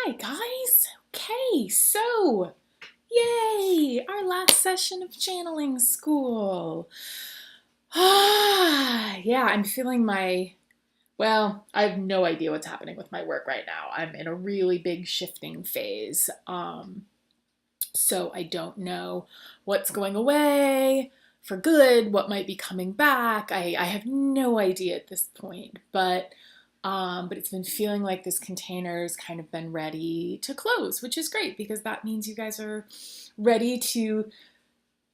Hi guys! Okay, so yay! Our last session of channeling school. Yeah, I'm feeling I have no idea what's happening with my work right now. I'm in a really big shifting phase. So I don't know what's going away for good, what might be coming back. I have no idea at this point, but it's been feeling like this container's kind of been ready to close, which is great because that means you guys are ready to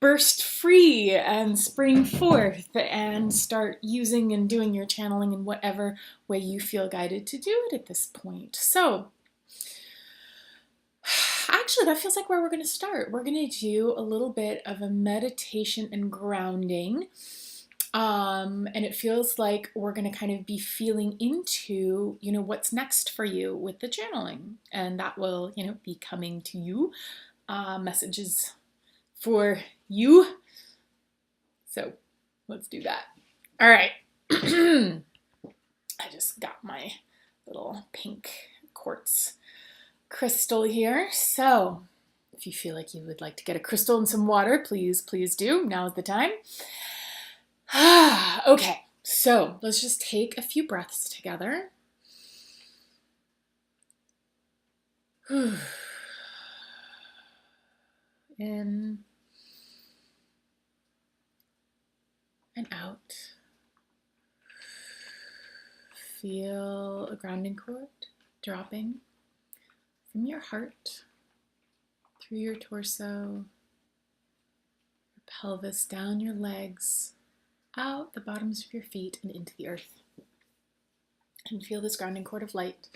burst free and spring forth and start using and doing your channeling in whatever way you feel guided to do it at this point. So actually, that feels like where we're going to start. We're going to do a little bit of a meditation and grounding. And it feels like we're going to kind of be feeling into, what's next for you with the journaling. And that will, be coming to you. Messages for you. So let's do that. All right. I just got my little pink quartz crystal here. So if you feel like you would like to get a crystal and some water, please do. Now is the time. Okay, so let's just take a few breaths together. In and out. Feel a grounding cord dropping from your heart through your torso, your pelvis, down your legs, out the bottoms of your feet and into the earth. And feel this grounding cord of light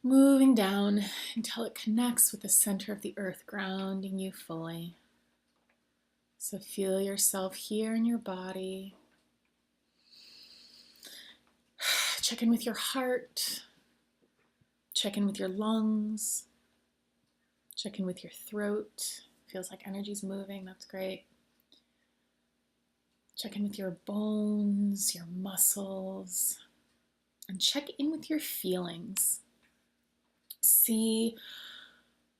moving down until it connects with the center of the earth, grounding you fully. So feel yourself here in your body. Check in with your heart. Check in with your lungs. Check in with your throat. Feels like energy's moving, that's great. Check in with your bones, your muscles, and check in with your feelings. See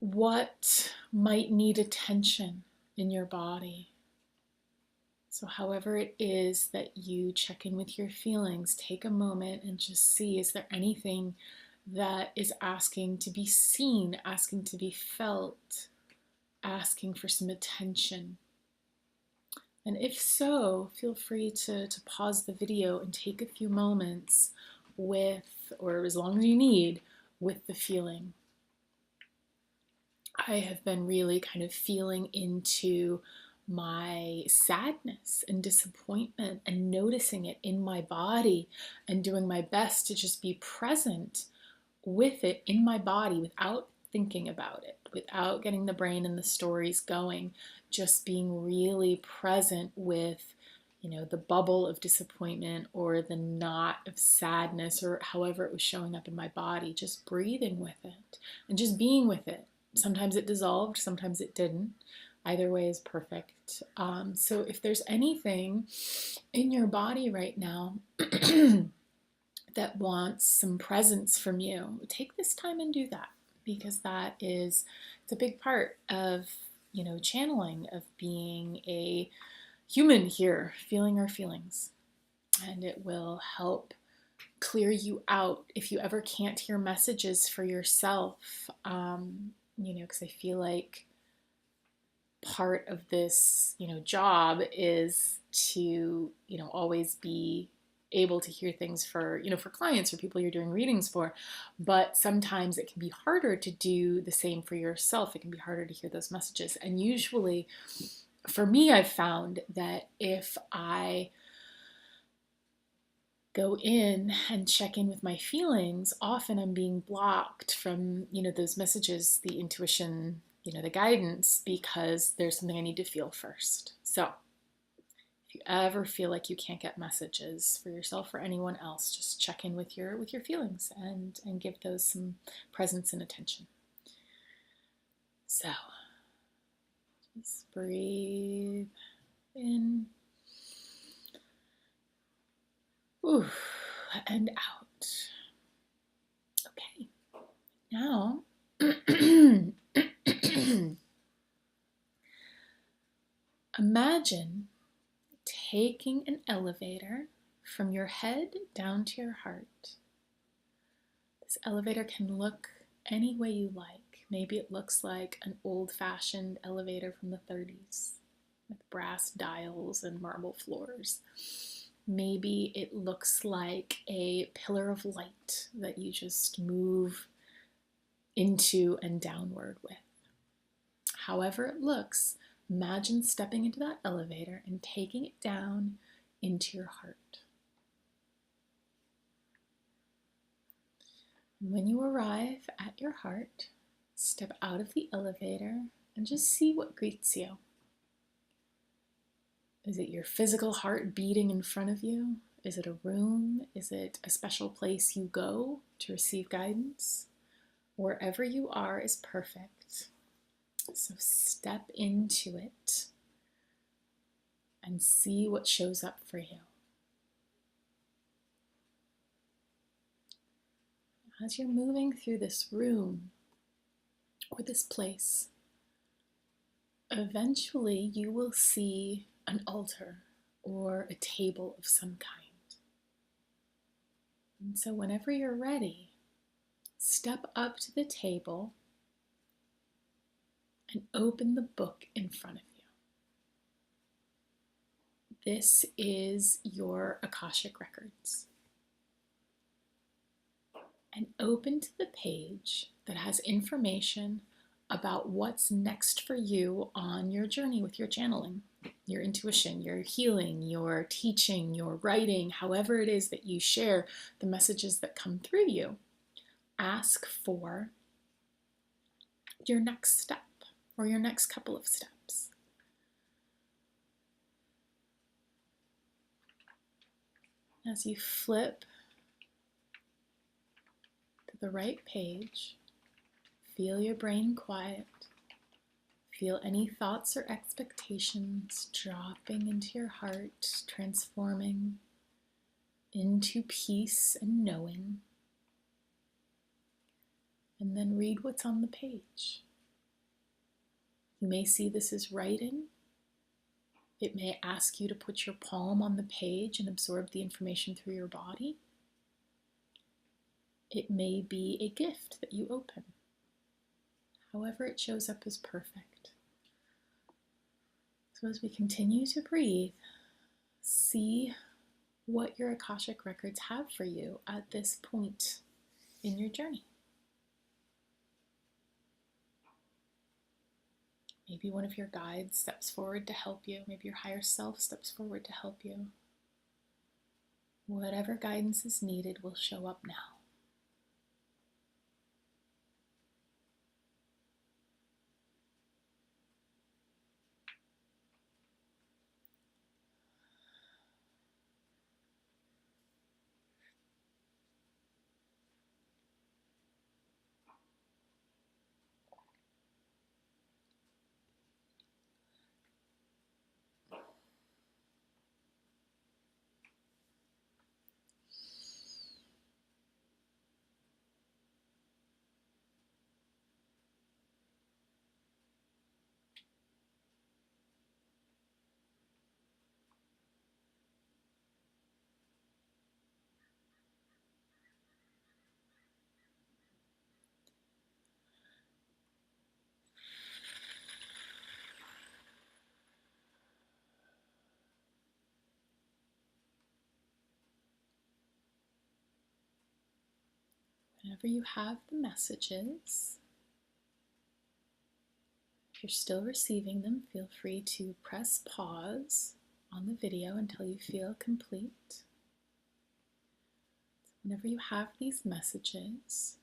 what might need attention in your body. So however it is that you check in with your feelings, take a moment and just see, is there anything that is asking to be seen, asking to be felt, asking for some attention? And if so, feel free to pause the video and take a few moments with, or as long as you need, with the feeling. I have been really kind of feeling into my sadness and disappointment and noticing it in my body and doing my best to just be present with it in my body without thinking about it, without getting the brain and the stories going, just being really present with, the bubble of disappointment or the knot of sadness or however it was showing up in my body, just breathing with it and just being with it. Sometimes it dissolved, sometimes it didn't. Either way is perfect. So if there's anything in your body right now that wants some presence from you, take this time and do that, because it's a big part of, channeling, of being a human here, feeling our feelings. And it will help clear you out if you ever can't hear messages for yourself. Because I feel like part of this, job is to, always be able to hear things for clients or people you're doing readings for. But sometimes it can be harder to do the same for yourself. It can be harder to hear those messages. And usually, for me, I've found that if I go in and check in with my feelings, often I'm being blocked from, those messages, the intuition, the guidance, because there's something I need to feel first. So if you ever feel like you can't get messages for yourself or anyone else, just check in with your feelings and give those some presence and attention. So just breathe in. And out. Okay, now Imagine taking an elevator from your head down to your heart. This elevator can look any way you like. Maybe it looks like an old-fashioned elevator from the 30s with brass dials and marble floors. Maybe it looks like a pillar of light that you just move into and downward with. However it looks, imagine stepping into that elevator and taking it down into your heart. When you arrive at your heart, step out of the elevator and just see what greets you. Is it your physical heart beating in front of you? Is it a room? Is it a special place you go to receive guidance? Wherever you are is perfect. So step into it and see what shows up for you. As you're moving through this room or this place, eventually you will see an altar or a table of some kind. And so whenever you're ready, step up to the table and open the book in front of you. This is your Akashic Records. And open to the page that has information about what's next for you on your journey with your channeling, your intuition, your healing, your teaching, your writing, however it is that you share the messages that come through you. Ask for your next step or your next couple of steps. As you flip to the right page, feel your brain quiet. Feel any thoughts or expectations dropping into your heart, transforming into peace and knowing. And then read what's on the page. You may see this as writing. It may ask you to put your palm on the page and absorb the information through your body. It may be a gift that you open. However it shows up is perfect. So as we continue to breathe, see what your Akashic Records have for you at this point in your journey. Maybe one of your guides steps forward to help you. Maybe your higher self steps forward to help you. Whatever guidance is needed will show up now. Whenever you have the messages, if you're still receiving them, feel free to press pause on the video until you feel complete. Whenever you have these messages,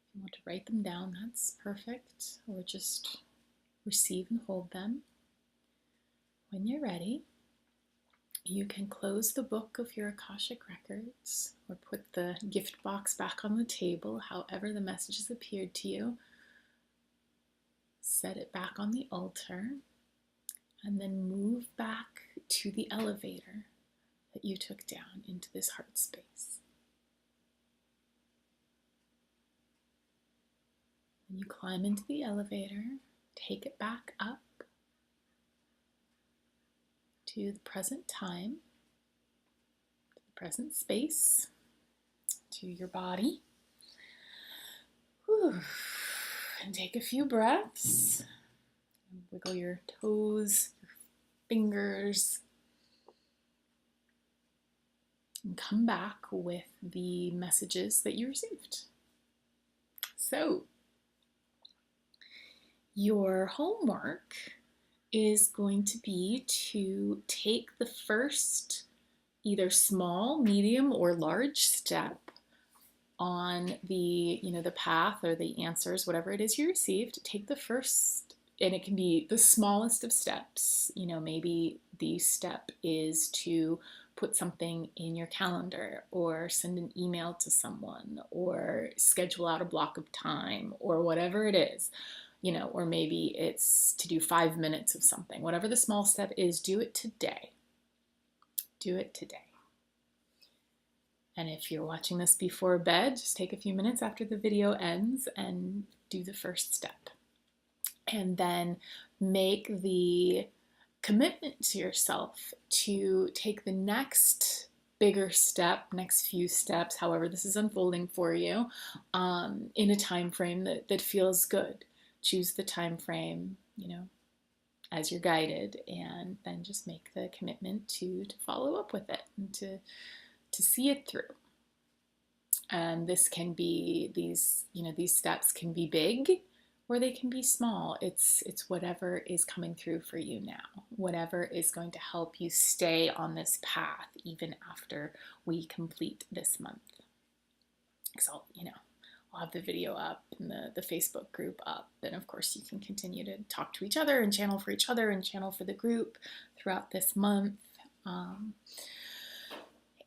if you want to write them down, that's perfect, or just receive and hold them. When you're ready, you can close the book of your Akashic Records or put the gift box back on the table, however the messages appeared to you. Set it back on the altar and then move back to the elevator that you took down into this heart space. You climb into the elevator, take it back up to the present time, to the present space, to your body. Whew. And take a few breaths. Wiggle your toes, your fingers, and come back with the messages that you received. So, your homework is going to be to take the first either small, medium, or large step on the, the path or the answers, whatever it is you received. Take the first, and it can be the smallest of steps. Maybe the step is to put something in your calendar or send an email to someone or schedule out a block of time or whatever it is, or maybe it's to do 5 minutes of something. Whatever the small step is, do it today. Do it today. And if you're watching this before bed, just take a few minutes after the video ends and do the first step. And then make the commitment to yourself to take the next bigger step, next few steps, however this is unfolding for you, in a time frame that feels good. Choose the time frame, as you're guided, and then just make the commitment to follow up with it and to see it through. And this can be, these steps can be big or they can be small. It's whatever is coming through for you now, whatever is going to help you stay on this path even after we complete this month. Because I'll have the video up and the Facebook group up. And of course you can continue to talk to each other and channel for each other and channel for the group throughout this month.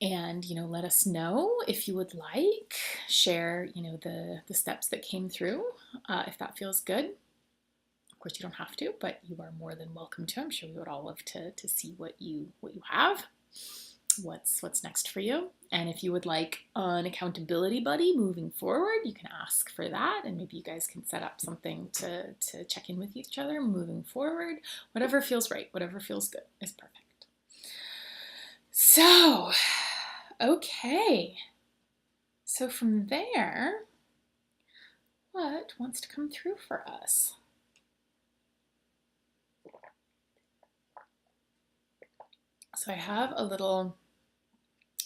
And, let us know if you would like, share, the steps that came through, if that feels good. Of course, you don't have to, but you are more than welcome to. I'm sure we would all love to see what you have, what's next for you. And if you would like an accountability buddy moving forward, you can ask for that. And maybe you guys can set up something to check in with each other moving forward. Whatever feels right, whatever feels good is perfect. So, okay. So from there, what wants to come through for us? So I have a little,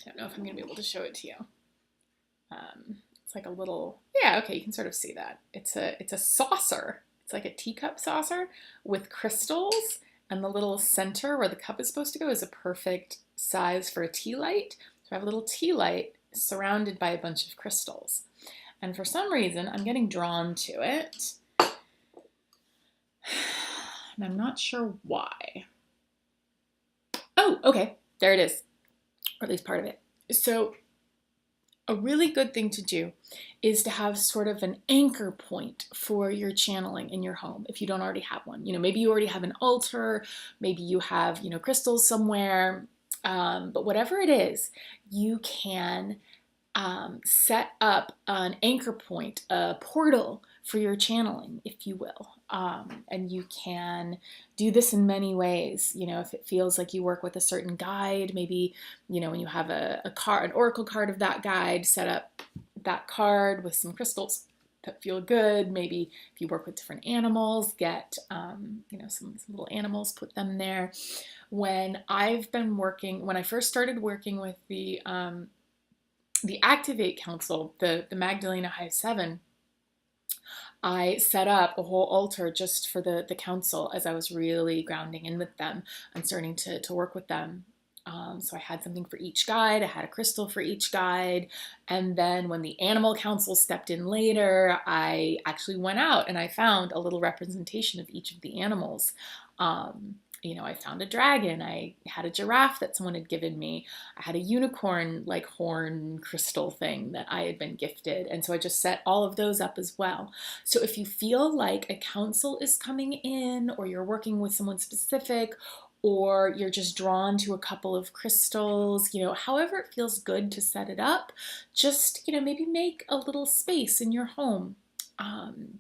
I don't know if I'm going to be able to show it to you. It's like a little, yeah, okay, you can sort of see that. It's a saucer. It's like a teacup saucer with crystals, and the little center where the cup is supposed to go is a perfect size for a tea light. So I have a little tea light surrounded by a bunch of crystals. And for some reason, I'm getting drawn to it. And I'm not sure why. Oh, okay, there it is. Or at least part of it. So a really good thing to do is to have sort of an anchor point for your channeling in your home if you don't already have one. Maybe you already have an altar, maybe you have, crystals somewhere, but whatever it is, you can set up an anchor point, a portal for your channeling, if you will. And you can do this in many ways. If it feels like you work with a certain guide, maybe, when you have an oracle card of that guide, set up that card with some crystals that feel good. Maybe if you work with different animals, get, some little animals, put them there. When I first started working with the Activate Council, the Magdalena High 7, I set up a whole altar just for the council as I was really grounding in with them and starting to work with them. So I had something for each guide. I had a crystal for each guide. And then when the animal council stepped in later, I actually went out and I found a little representation of each of the animals. I found a dragon. I had a giraffe that someone had given me. I had a unicorn like horn crystal thing that I had been gifted. And so I just set all of those up as well. So if you feel like a council is coming in, or you're working with someone specific, or you're just drawn to a couple of crystals, however it feels good to set it up, just, maybe make a little space in your home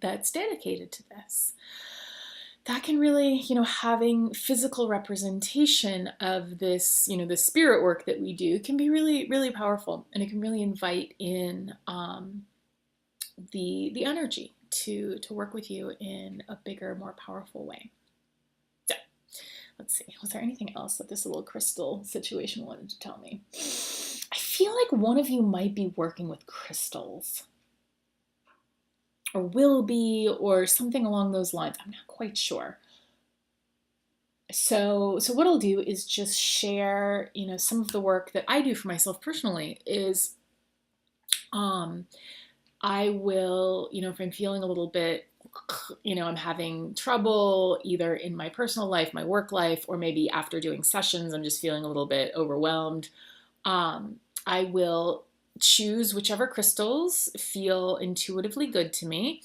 that's dedicated to this. That can really, having physical representation of this, the spirit work that we do can be really, really powerful. And it can really invite in the energy to work with you in a bigger, more powerful way. So let's see, was there anything else that this little crystal situation wanted to tell me? I feel like one of you might be working with crystals, or will be, or something along those lines. I'm not quite sure. So what I'll do is just share, some of the work that I do for myself personally is, I will, if I'm feeling a little bit, I'm having trouble either in my personal life, my work life, or maybe after doing sessions, I'm just feeling a little bit overwhelmed. I will choose whichever crystals feel intuitively good to me.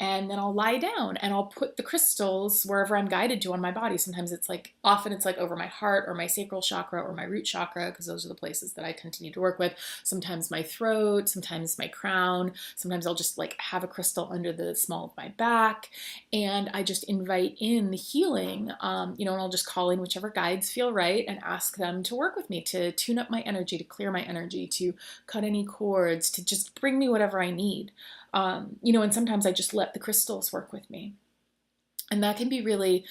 And then I'll lie down and I'll put the crystals wherever I'm guided to on my body. Sometimes often it's like over my heart or my sacral chakra or my root chakra, because those are the places that I continue to work with. Sometimes my throat, sometimes my crown. Sometimes I'll just like have a crystal under the small of my back. And I just invite in the healing, and I'll just call in whichever guides feel right and ask them to work with me, to tune up my energy, to clear my energy, to cut any cords, to just bring me whatever I need. And sometimes I just let the crystals work with me. And that can be really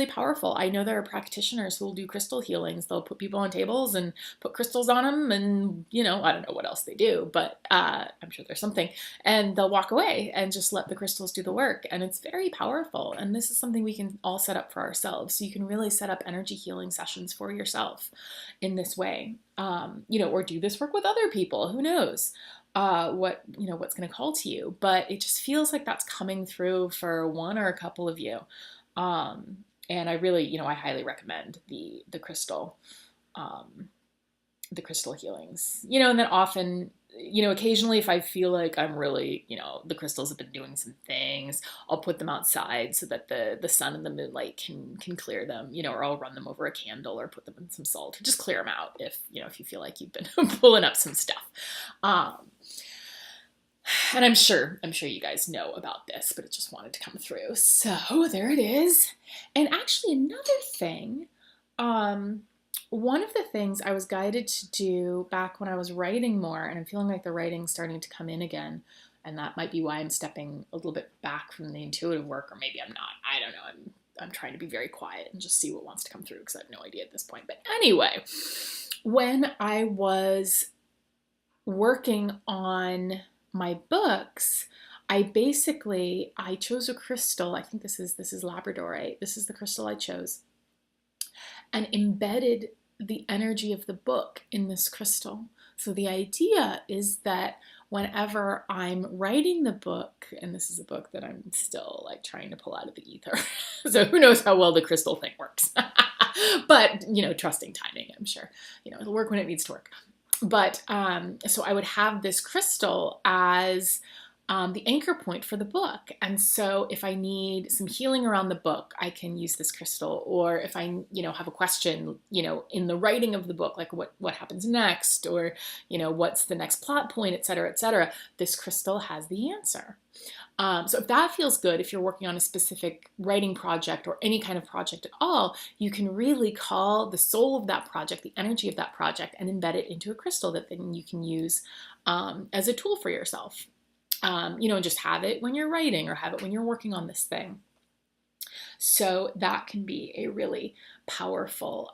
powerful. I know there are practitioners who will do crystal healings. They'll put people on tables and put crystals on them, and I don't know what else they do, but I'm sure there's something. And they'll walk away and just let the crystals do the work. And it's very powerful. And this is something we can all set up for ourselves. So you can really set up energy healing sessions for yourself in this way, or do this work with other people. Who knows? What's going to call to you, but it just feels like that's coming through for one or a couple of you. And I really, I highly recommend the crystal healings, and then often, occasionally if I feel like I'm really, the crystals have been doing some things, I'll put them outside so that the sun and the moonlight can clear them, or I'll run them over a candle or put them in some salt, or just clear them out if you feel like you've been pulling up some stuff. And I'm sure you guys know about this, but it just wanted to come through. So there it is. And actually another thing, one of the things I was guided to do back when I was writing more, and I'm feeling like the writing's starting to come in again, and that might be why I'm stepping a little bit back from the intuitive work, or maybe I'm not. I don't know. I'm trying to be very quiet and just see what wants to come through, because I have no idea at this point. But anyway, when I was working on my books, I chose a crystal. I think this is labradorite. This is the crystal I chose, and embedded the energy of the book in this crystal. So the idea is that whenever I'm writing the book, and this is a book that I'm still like trying to pull out of the ether, so who knows how well the crystal thing works, but trusting timing, I'm sure, it'll work when it needs to work. But so I would have this crystal as the anchor point for the book. And so if I need some healing around the book, I can use this crystal. Or if I, have a question, in the writing of the book, like what happens next, or, what's the next plot point, et cetera, this crystal has the answer. So if that feels good, if you're working on a specific writing project or any kind of project at all, you can really call the soul of that project, the energy of that project, and embed it into a crystal that then you can use as a tool for yourself. And just have it when you're writing, or have it when you're working on this thing. So that can be a really powerful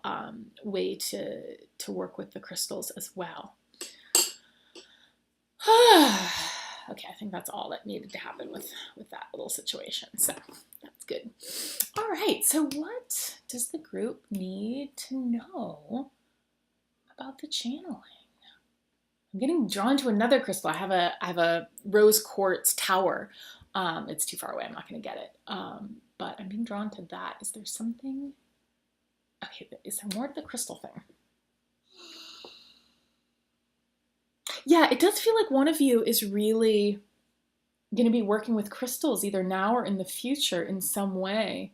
way to work with the crystals as well. Okay, I think that's all that needed to happen with that little situation. So that's good. All right, so what does the group need to know about the channeling? I'm getting drawn to another crystal. I have a rose quartz tower. It's too far away. I'm not going to get it. But I'm being drawn to that. Is there something? Okay, is there more to the crystal thing? Yeah, it does feel like one of you is really going to be working with crystals either now or in the future in some way.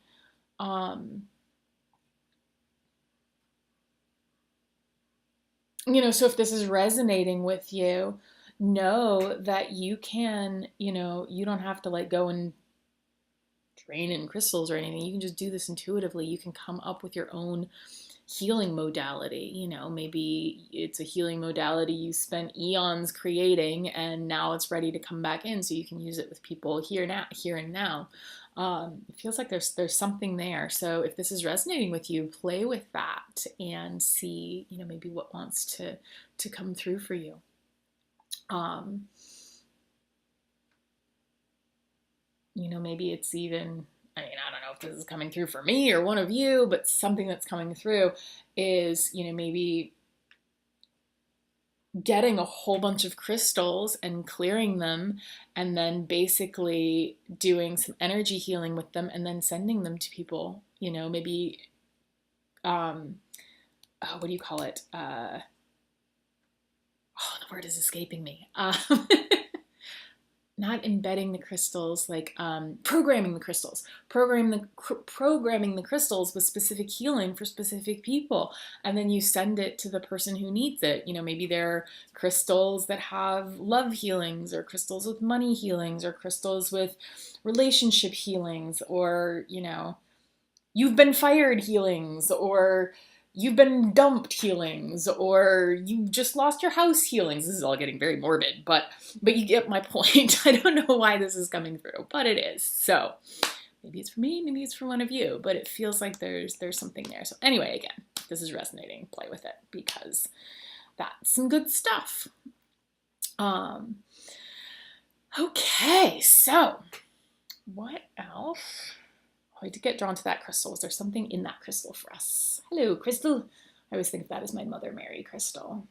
So if this is resonating with you, know that you can, you don't have to like go and train in crystals or anything. You can just do this intuitively. You can come up with your own healing modality. Maybe it's a healing modality you spent eons creating and now it's ready to come back in, so you can use it with people here and now. It feels like there's something there. So if this is resonating with you, play with that and see, maybe what wants to come through for you. Maybe it's even, I don't know if this is coming through for me or one of you, but something that's coming through is, maybe getting a whole bunch of crystals and clearing them, and then basically doing some energy healing with them and then sending them to people, maybe, what do you call it? The word is escaping me. Not embedding the crystals, like programming the crystals, programming the crystals with specific healing for specific people, and then you send it to the person who needs it. Maybe they're crystals that have love healings, or crystals with money healings, or crystals with relationship healings, or you've been fired healings, or you've been dumped healings, or you just lost your house healings. This is all getting very morbid, but you get my point. I don't know why this is coming through, but it is. So maybe it's for me, maybe it's for one of you, but it feels like there's something there. So anyway, again, if this is resonating, play with it, because that's some good stuff. Okay, so what else? I did get drawn to that crystal. Is there something in that crystal for us? Hello, crystal. I always think of that as my Mother Mary crystal,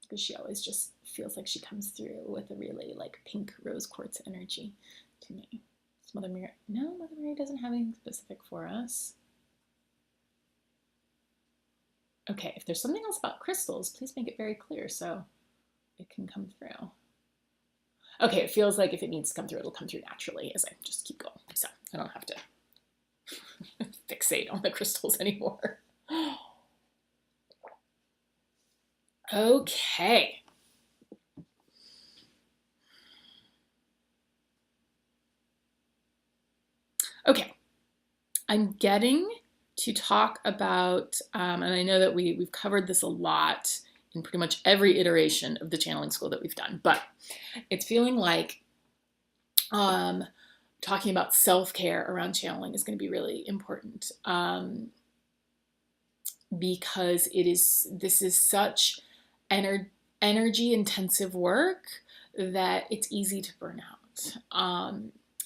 because she always just feels like she comes through with a really like pink rose quartz energy to me. Is Mother Mary? No, Mother Mary doesn't have anything specific for us. Okay, if there's something else about crystals, please make it very clear so it can come through. Okay, it feels like if it needs to come through, it'll come through naturally as I just keep going. So I don't have to fixate on the crystals anymore. Okay. Okay. I'm getting to talk about, and I know that we've covered this a lot in pretty much every iteration of the channeling school that we've done, but it's feeling like talking about self-care around channeling is going to be really important, because this is such energy intensive work that it's easy to burn out.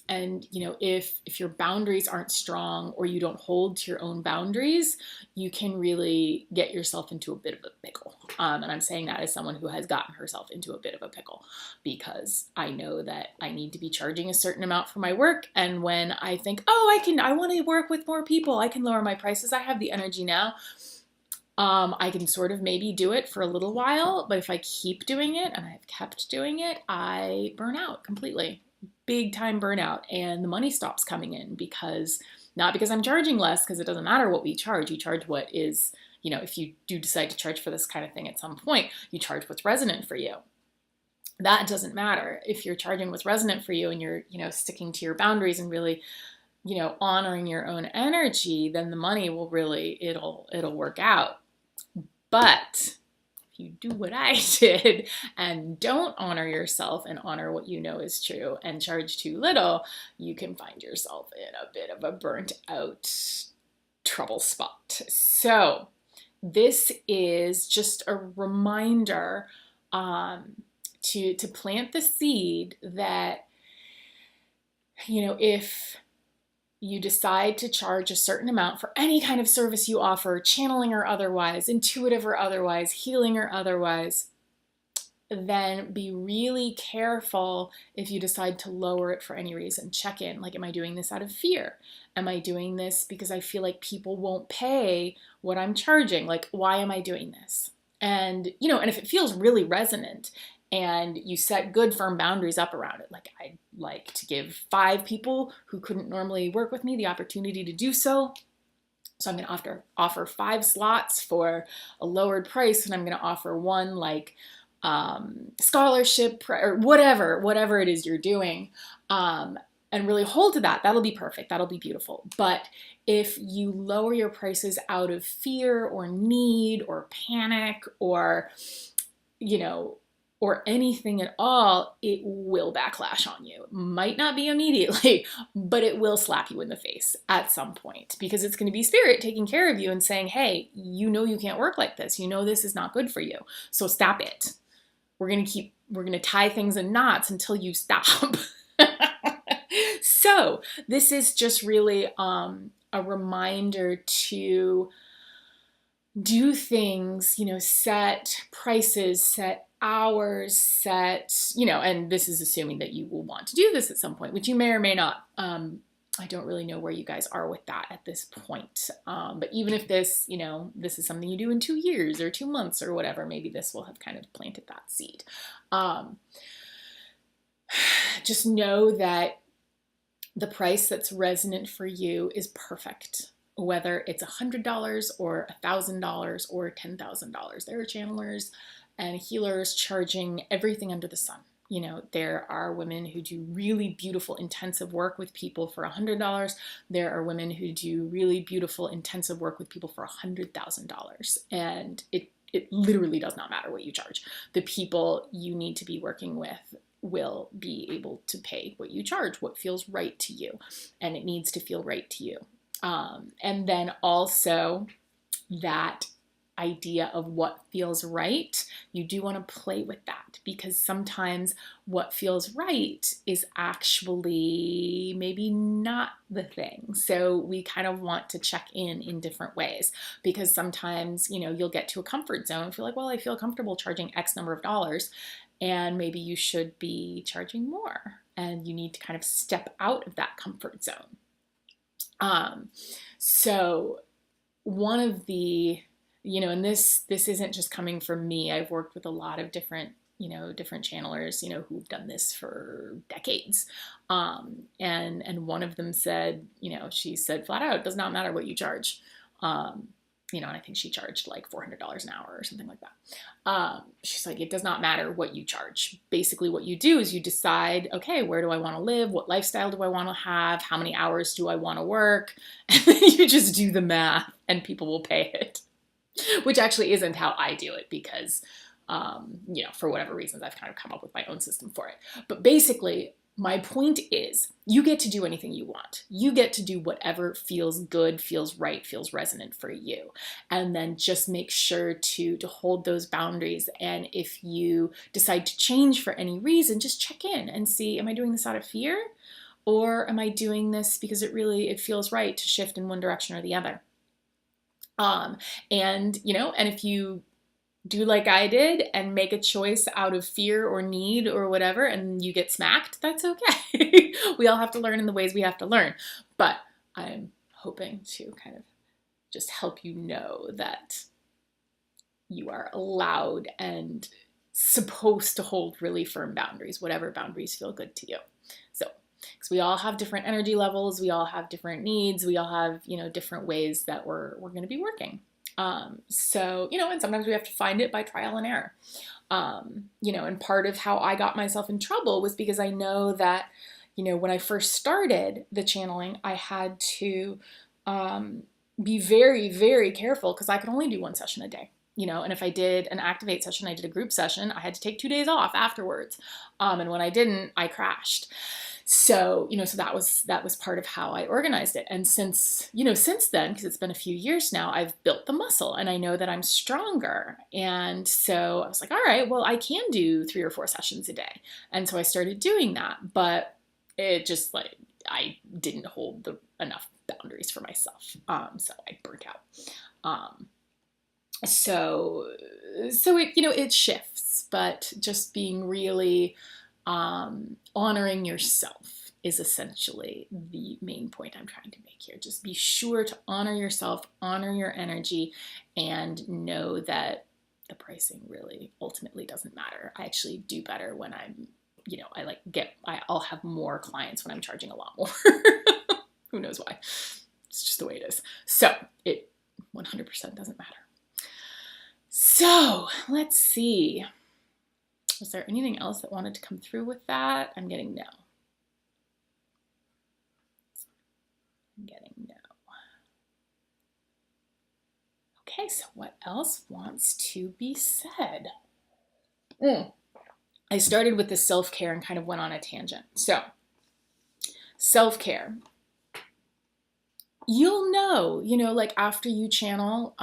And if your boundaries aren't strong, or you don't hold to your own boundaries, you can really get yourself into a bit of a pickle. And I'm saying that as someone who has gotten herself into a bit of a pickle, because I know that I need to be charging a certain amount for my work. And when I think, I want to work with more people, I can lower my prices, I have the energy now, I can sort of maybe do it for a little while, but if I keep doing it, and I've kept doing it, I burn out completely. Big time burnout, and the money stops coming in, not because I'm charging less, because it doesn't matter what we charge. You charge what is, if you do decide to charge for this kind of thing at some point, you charge what's resonant for you. That doesn't matter. If you're charging what's resonant for you and you're, sticking to your boundaries and really, honoring your own energy, then the money will really, it'll work out. But if you do what I did and don't honor yourself and honor what you know is true and charge too little, you can find yourself in a bit of a burnt out trouble spot. So this is just a reminder to plant the seed that, if you decide to charge a certain amount for any kind of service you offer, channeling or otherwise, intuitive or otherwise, healing or otherwise, then be really careful if you decide to lower it for any reason. Check in, like, am I doing this out of fear? Am I doing this because I feel like people won't pay what I'm charging? Like, why am I doing this? And, and if it feels really resonant, and you set good firm boundaries up around it, like, I'd like to give 5 people who couldn't normally work with me the opportunity to do so. So I'm going to offer 5 slots for a lowered price, and I'm going to offer one scholarship or whatever it is you're doing, and really hold to that. That'll be perfect. That'll be beautiful. But if you lower your prices out of fear or need or panic or, or anything at all, it will backlash on you. Might not be immediately, but it will slap you in the face at some point, because it's going to be spirit taking care of you and saying, hey, you can't work like this. This is not good for you. So stop it. We're going to tie things in knots until you stop. So this is just really a reminder to do things, set prices, set hours, and this is assuming that you will want to do this at some point, which you may or may not. I don't really know where you guys are with that at this point. But even if this, this is something you do in 2 years or 2 months or whatever, maybe this will have kind of planted that seed. Just know that the price that's resonant for you is perfect, whether it's $100 or $1,000 or $10,000. There are channelers and healers charging everything under the sun. There are women who do really beautiful, intensive work with people for $100. There are women who do really beautiful, intensive work with people for $100,000. And it literally does not matter what you charge. The people you need to be working with will be able to pay what you charge, what feels right to you. And it needs to feel right to you. And then also that idea of what feels right, you do want to play with that, because sometimes what feels right is actually maybe not the thing. So we kind of want to check in different ways, because sometimes, you'll get to a comfort zone and feel like, well, I feel comfortable charging X number of dollars, and maybe you should be charging more, and you need to kind of step out of that comfort zone. So one of the, and this isn't just coming from me. I've worked with a lot of different channelers, who've done this for decades. And one of them said, she said flat out, it does not matter what you charge. And I think she charged like $400 an hour or something like that. She's like, it does not matter what you charge. Basically what you do is you decide, okay, where do I want to live? What lifestyle do I want to have? How many hours do I want to work? And then you just do the math and people will pay it, which actually isn't how I do it, because, for whatever reasons, I've kind of come up with my own system for it. But basically, my point is, you get to do anything you want. You get to do whatever feels good, feels right, feels resonant for you. And then just make sure to hold those boundaries. And if you decide to change for any reason, just check in and see, am I doing this out of fear? Or am I doing this because it feels right to shift in one direction or the other? And if you do like I did and make a choice out of fear or need or whatever, and you get smacked, that's okay. We all have to learn in the ways we have to learn. But I'm hoping to kind of just help you know that you are allowed and supposed to hold really firm boundaries, whatever boundaries feel good to you. So, because we all have different energy levels, we all have different needs, we all have, different ways that we're going to be working. So, and sometimes we have to find it by trial and error. And part of how I got myself in trouble was because I know that, when I first started the channeling, I had to be very, very careful, because I could only do one session a day. And if I did an activate session, I did a group session, I had to take 2 days off afterwards. And when I didn't, I crashed. So, so that was part of how I organized it. And since then, because it's been a few years now, I've built the muscle and I know that I'm stronger. And so I was like, all right, well, I can do 3 or 4 sessions a day. And so I started doing that, but it just I didn't hold enough boundaries for myself. So I burnt out. So it, it shifts, but just being really, honoring yourself is essentially the main point I'm trying to make here. Just be sure to honor yourself, honor your energy, and know that the pricing really ultimately doesn't matter. I actually do better when I'm, I'll have more clients when I'm charging a lot more. Who knows why? It's just the way it is. So it 100% doesn't matter. So let's see. Was there anything else that wanted to come through with that? I'm getting no. I'm getting no. Okay, so what else wants to be said? I started with the self-care and kind of went on a tangent. So, self-care. You'll know, like after you channel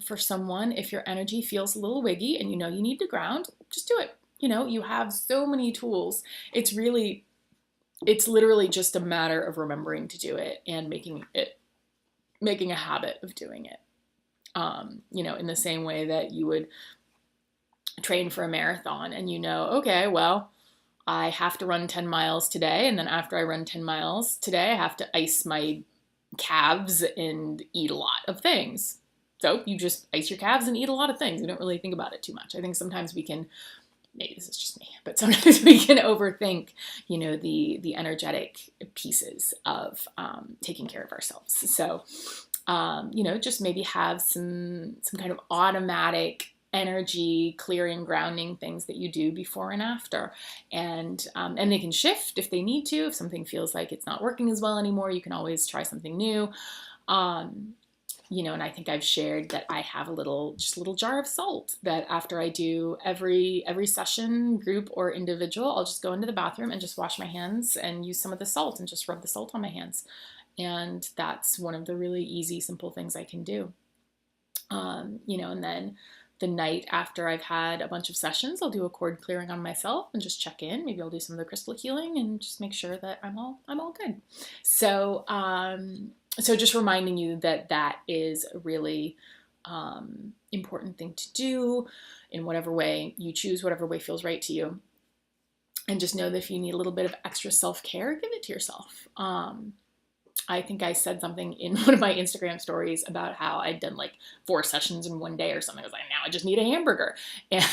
for someone, if your energy feels a little wiggy and you know you need to ground, just do it. You have so many tools. It's literally just a matter of remembering to do it and making a habit of doing it. In the same way that you would train for a marathon and okay, well, I have to run 10 miles today. And then after I run 10 miles today, I have to ice my calves and eat a lot of things. So you just ice your calves and eat a lot of things. You don't really think about it too much. I think sometimes we can, maybe this is just me, but sometimes we can overthink, the energetic pieces of taking care of ourselves. So, just maybe have some kind of automatic energy clearing, grounding things that you do before and after, and they can shift if they need to. If something feels like it's not working as well anymore, you can always try something new. And I think I've shared that I have a little jar of salt that after I do every session, group or individual, I'll just go into the bathroom and just wash my hands and use some of the salt and just rub the salt on my hands. And that's one of the really easy, simple things I can do. And then the night after I've had a bunch of sessions, I'll do a cord clearing on myself and just check in. Maybe I'll do some of the crystal healing and just make sure that I'm all good. So, so just reminding you that is a really important thing to do in whatever way you choose, whatever way feels right to you. And just know that if you need a little bit of extra self-care, give it to yourself. I think I said something in one of my Instagram stories about how I'd done like 4 sessions in one day or something. I was like, now I just need a hamburger. And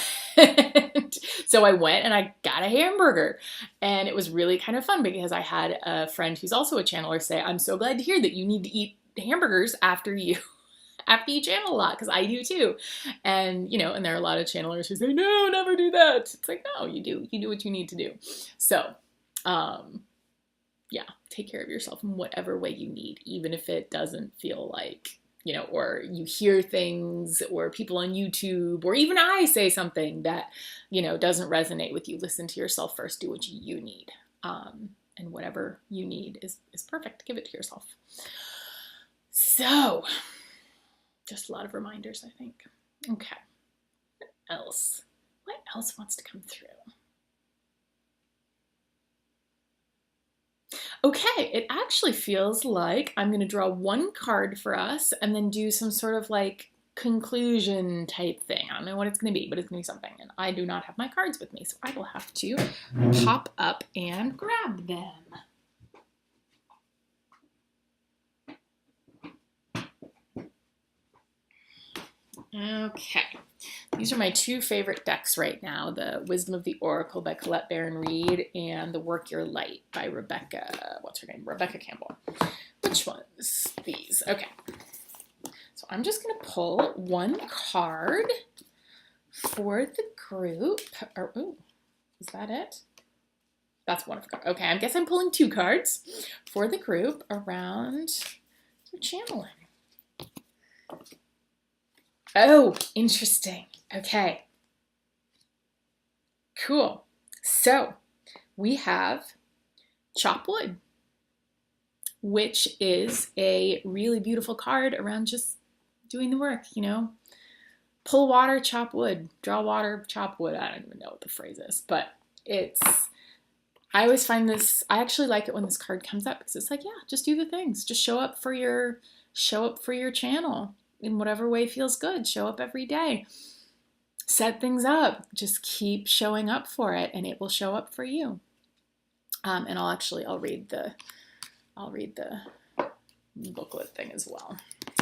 so I went and I got a hamburger. And it was really kind of fun because I had a friend who's also a channeler say, I'm so glad to hear that you need to eat hamburgers after you channel a lot, because I do too. And, and there are a lot of channelers who say, no, never do that. It's like, no, you do what you need to do. So, yeah, take care of yourself in whatever way you need, even if it doesn't feel like, or you hear things or people on YouTube, or even I say something that, doesn't resonate with you. Listen to yourself first, do what you need. And whatever you need is perfect. Give it to yourself. So, just a lot of reminders, I think. Okay. What else? What else wants to come through? Okay, it actually feels like I'm going to draw one card for us and then do some sort of like conclusion type thing. I don't know what it's going to be, but it's going to be something. And I do not have my cards with me, so I will have to pop up and grab them. Okay, these are my 2 favorite decks right now, the Wisdom of the Oracle by Colette Baron Reed and the Work Your Light by Rebecca Campbell. Which ones? These. Okay, so I'm just going to pull one card for the group. Is that it? That's one of the cards. Okay, I guess I'm pulling 2 cards for the group around channeling. Oh, interesting. Okay. Cool. So we have Chop Wood, which is a really beautiful card around just doing the work, Pull water, chop wood. Draw water, chop wood. I don't even know what the phrase is, but I always find this, I actually like it when this card comes up because it's like, yeah, just do the things. Just show up for your channel. In whatever way feels good. Show up every day. Set things up. Just keep showing up for it, and it will show up for you. And I'll read the booklet thing as well.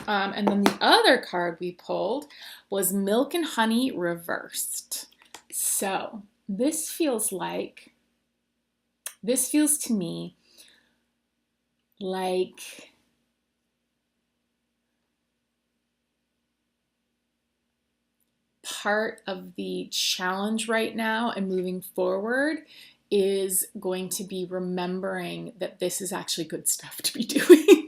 And then the other card we pulled was Milk and Honey Reversed. So this feels to me like part of the challenge right now and moving forward is going to be remembering that this is actually good stuff to be doing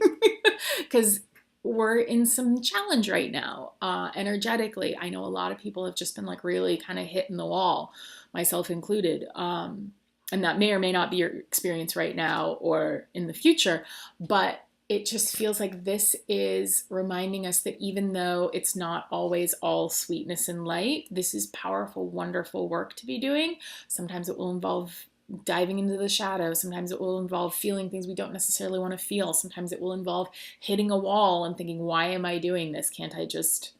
because we're in some challenge right now, energetically. I know a lot of people have just been like really kind of hitting the wall, myself included. And that may or may not be your experience right now or in the future, but it just feels like this is reminding us that even though it's not always all sweetness and light, this is powerful, wonderful work to be doing. Sometimes it will involve diving into the shadows. Sometimes it will involve feeling things we don't necessarily want to feel. Sometimes it will involve hitting a wall and thinking, why am I doing this? Can't I just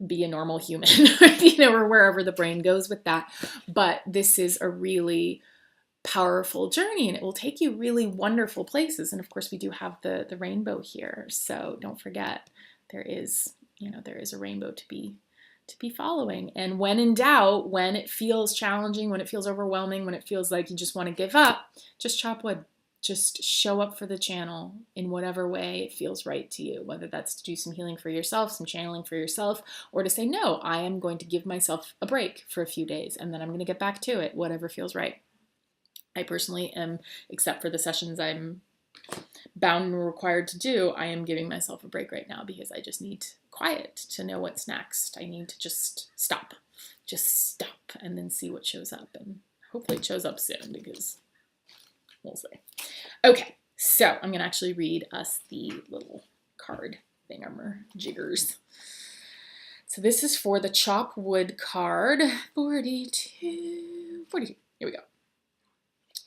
be a normal human? Or wherever the brain goes with that. But this is a really powerful journey, and it will take you really wonderful places. And of course, we do have the rainbow here. So don't forget, there is a rainbow to be following. And when in doubt, when it feels challenging, when it feels overwhelming, when it feels like you just want to give up, just chop wood. Just show up for the channel in whatever way it feels right to you, whether that's to do some healing for yourself, some channeling for yourself, or to say, no, I am going to give myself a break for a few days and then I'm going to get back to it, whatever feels right. I personally am, except for the sessions I'm bound and required to do, I am giving myself a break right now because I just need quiet to know what's next. I need to just stop and then see what shows up. And hopefully it shows up soon because we'll see. Okay, so I'm going to actually read us the little card thingamajigers. So this is for the Chop Wood card, 42. Here we go.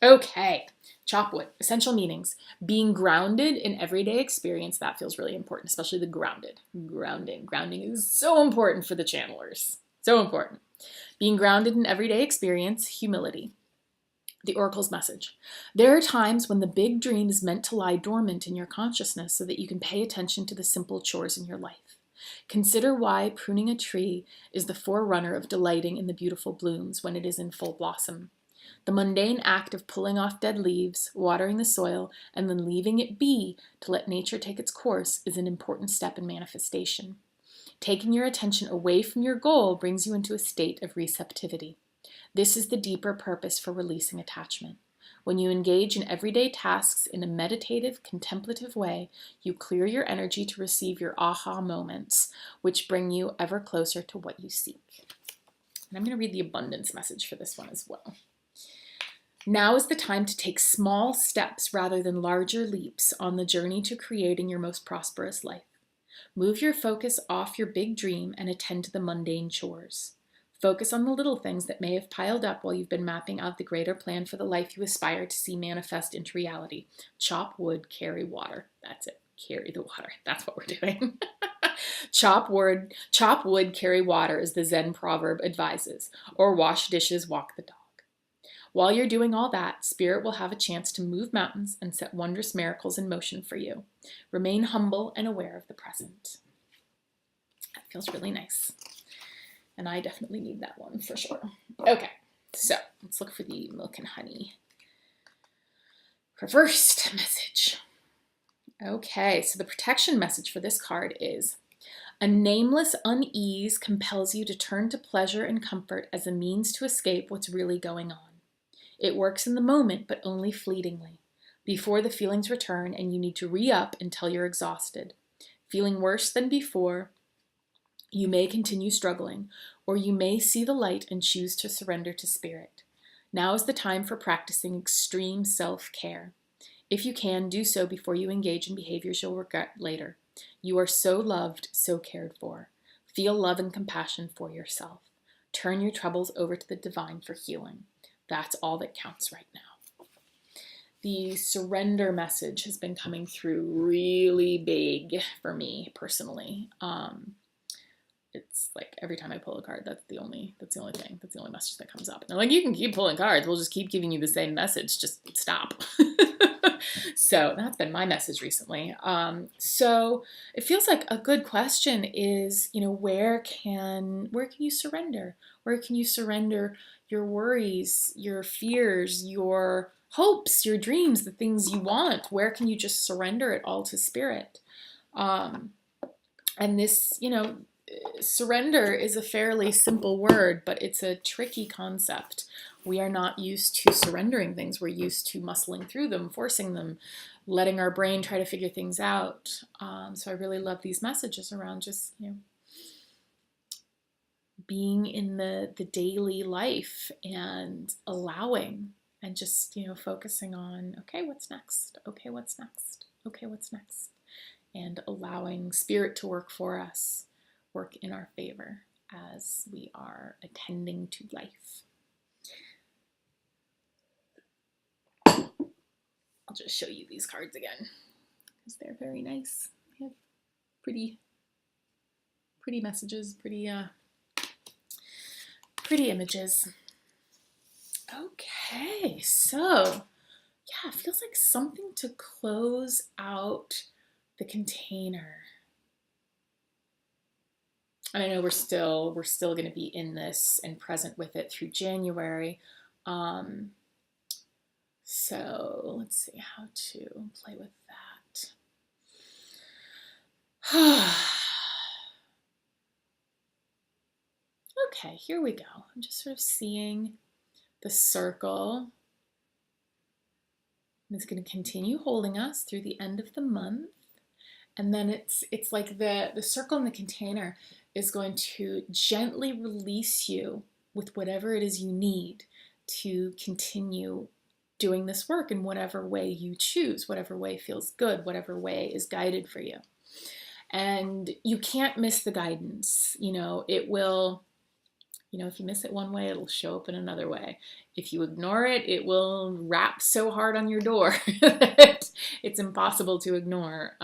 Okay, chop wood, essential meanings. Being grounded in everyday experience, that feels really important, especially the grounded. Grounding is so important for the channelers. So important. Being grounded in everyday experience, humility. The Oracle's message. There are times when the big dream is meant to lie dormant in your consciousness so that you can pay attention to the simple chores in your life. Consider why pruning a tree is the forerunner of delighting in the beautiful blooms when it is in full blossom. The mundane act of pulling off dead leaves, watering the soil, and then leaving it be to let nature take its course is an important step in manifestation. Taking your attention away from your goal brings you into a state of receptivity. This is the deeper purpose for releasing attachment. When you engage in everyday tasks in a meditative, contemplative way, you clear your energy to receive your aha moments, which bring you ever closer to what you seek. And I'm going to read the abundance message for this one as well. Now is the time to take small steps rather than larger leaps on the journey to creating your most prosperous life. Move your focus off your big dream and attend to the mundane chores. Focus on the little things that may have piled up while you've been mapping out the greater plan for the life you aspire to see manifest into reality. Chop wood, carry water. That's it. Carry the water. That's what we're doing. Chop wood, carry water, as the Zen proverb advises, or wash dishes, walk the dog. While you're doing all that, Spirit will have a chance to move mountains and set wondrous miracles in motion for you. Remain humble and aware of the present. That feels really nice. And I definitely need that one for sure. Okay, so let's look for the milk and honey reversed message. Okay, so the protection message for this card is: a nameless unease compels you to turn to pleasure and comfort as a means to escape what's really going on. It works in the moment, but only fleetingly, before the feelings return and you need to re-up until you're exhausted. Feeling worse than before, you may continue struggling, or you may see the light and choose to surrender to Spirit. Now is the time for practicing extreme self-care. If you can, do so before you engage in behaviors you'll regret later. You are so loved, so cared for. Feel love and compassion for yourself. Turn your troubles over to the divine for healing. That's all that counts right now. The surrender message has been coming through really big for me personally. It's like every time I pull a card, that's the only thing. That's the only message that comes up. And they're like, you can keep pulling cards. We'll just keep giving you the same message. Just stop. So that's been my message recently. So it feels like a good question is, where can you surrender? Where can you surrender your worries, your fears, your hopes, your dreams, the things you want? Where can you just surrender it all to Spirit? And this, surrender is a fairly simple word, but it's a tricky concept. We are not used to surrendering things. We're used to muscling through them, forcing them, letting our brain try to figure things out. So I really love these messages around just, being in the daily life and allowing and just, focusing on, okay, what's next? Okay, what's next? Okay, what's next? And allowing spirit to work for us, work in our favor as we are attending to life. I'll just show you these cards again because they're very nice. They have pretty messages, pretty images. Okay, so yeah, it feels like something to close out the container. And I know we're still going to be in this and present with it through January. So let's see how to play with that. Okay, here we go. I'm just sort of seeing the circle. And it's going to continue holding us through the end of the month. And then it's like the circle in the container is going to gently release you with whatever it is you need to continue doing this work in whatever way you choose, whatever way feels good, whatever way is guided for you. And you can't miss the guidance. It will, if you miss it one way, it'll show up in another way. If you ignore it, it will rap so hard on your door that it's impossible to ignore.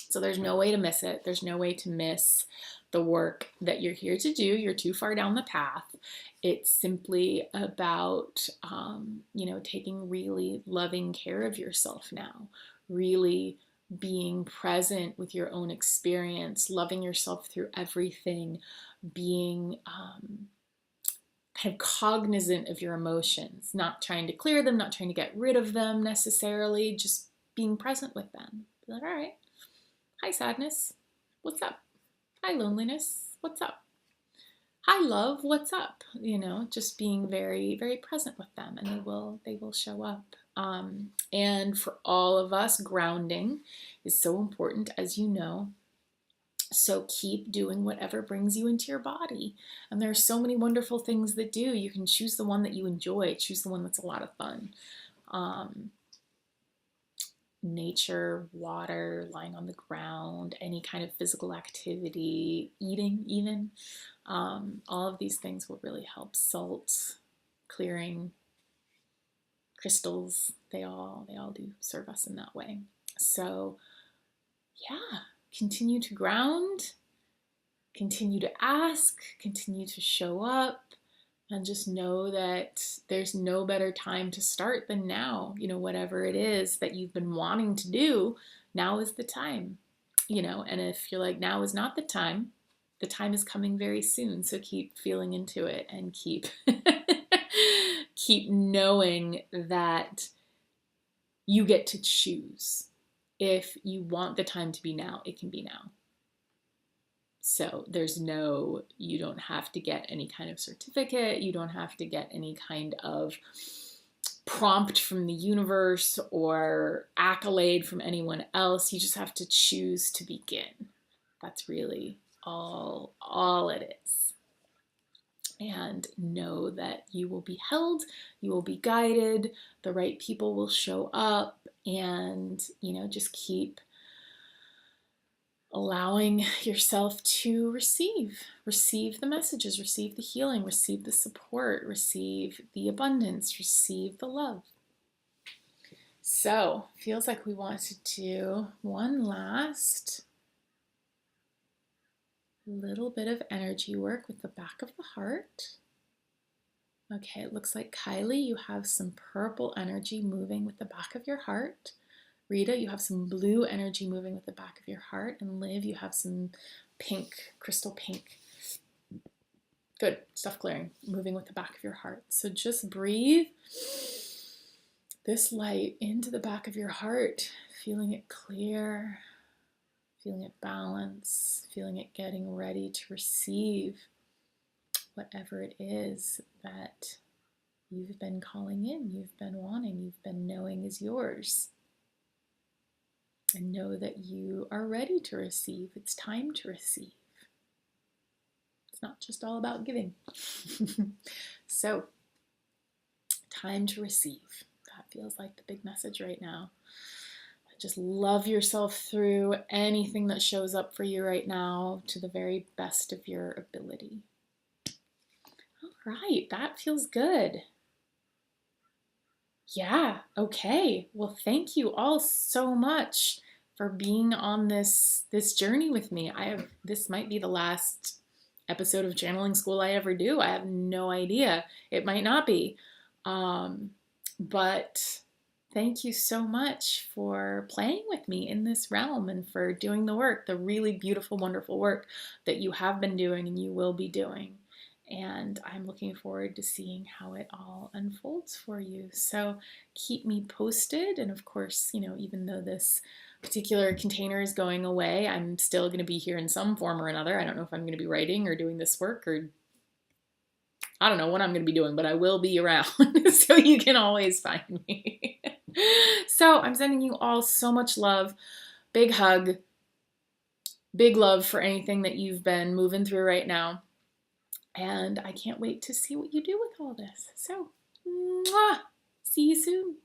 So there's no way to miss it. There's no way to miss the work that you're here to do. You're too far down the path. It's simply about, taking really loving care of yourself now, really being present with your own experience, loving yourself through everything, being kind of cognizant of your emotions, not trying to clear them, not trying to get rid of them necessarily, just being present with them. Be like, all right, hi sadness, what's up? Hi loneliness, what's up? Hi love, what's up? Just being very, very present with them, and they will show up. And for all of us, grounding is so important, as you know. So keep doing whatever brings you into your body. And there are so many wonderful things that do. You can choose the one that you enjoy. Choose the one that's a lot of fun. Nature, water, lying on the ground, any kind of physical activity, eating even. All of these things will really help. Salt, clearing, crystals, they all do serve us in that way. So yeah, continue to ground, continue to ask, continue to show up, and just know that there's no better time to start than now. Whatever it is that you've been wanting to do, now is the time. And if you're like, now is not the time is coming very soon. So keep feeling into it and keep keep knowing that you get to choose. If you want the time to be now, it can be now. So you don't have to get any kind of certificate. You don't have to get any kind of prompt from the universe or accolade from anyone else. You just have to choose to begin. That's really all it is. And know that you will be held, you will be guided, the right people will show up, and, just keep allowing yourself to receive the messages, receive the healing, receive the support, receive the abundance, receive the love. So, feels like we want to do one last little bit of energy work with the back of the heart. Okay, it looks like Kylie, you have some purple energy moving with the back of your heart. Rita, you have some blue energy moving with the back of your heart. And Liv, you have some pink, crystal pink. Good, stuff clearing, moving with the back of your heart. So just breathe this light into the back of your heart, feeling it clear, feeling it balance, feeling it getting ready to receive whatever it is that you've been calling in, you've been wanting, you've been knowing is yours. And know that you are ready to receive. It's time to receive. It's not just all about giving. So, time to receive. That feels like the big message right now. Just love yourself through anything that shows up for you right now to the very best of your ability. All right, that feels good. Yeah, okay. Well, thank you all so much for being on this journey with me. This might be the last episode of channeling school I ever do. I have no idea. It might not be. But thank you so much for playing with me in this realm and for doing the work, the really beautiful, wonderful work that you have been doing and you will be doing. And I'm looking forward to seeing how it all unfolds for you. So keep me posted. And of course, even though this particular container is going away, I'm still going to be here in some form or another. I don't know if I'm going to be writing or doing this work, or I don't know what I'm going to be doing, but I will be around. So you can always find me. So I'm sending you all so much love. Big hug. Big love for anything that you've been moving through right now. And I can't wait to see what you do with all this. So, mwah! See you soon.